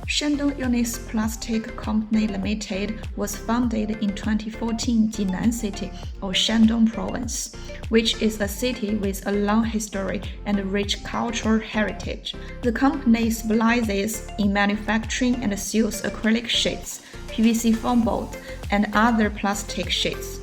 Shandong Unis Plastic Company Limited was founded in 2014 in Jinan City of Shandong Province, which is a city with a long history and rich cultural heritage. The company specializes in manufacturing and sells acrylic sheets, PVC foam board, and other plastic sheets.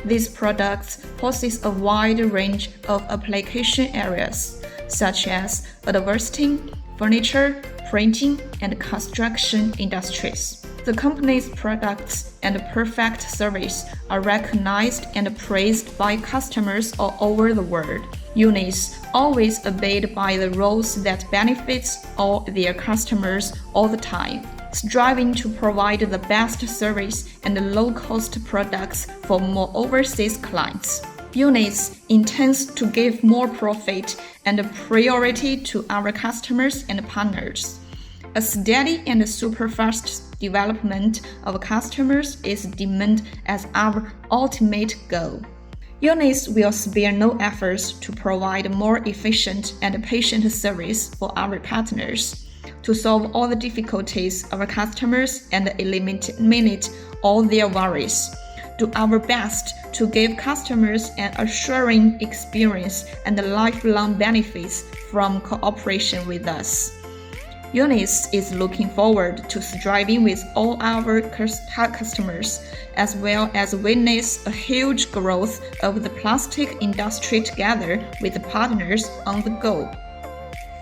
These products possess a wide range of application areas, such as advertising, furniture, printing, and construction industries. The company's products and perfect service are recognized and praised by customers all over the world. Unis always abide by the rules that benefits all their customers all the time, striving to provide the best service and low-cost products for more overseas clients. Unis intends to give more profit and priority to our customers and partners. A steady and super-fast development of customers is deemed as our ultimate goal. Unis will spare no efforts to provide more efficient and patient service for our partners, to solve all the difficulties of our customers and eliminate all their worries. Do our best to give customers an assuring experience and lifelong benefits from cooperation with us. Unis is looking forward to striving with all our customers, as well as witness a huge growth of the plastic industry together with partners on the go.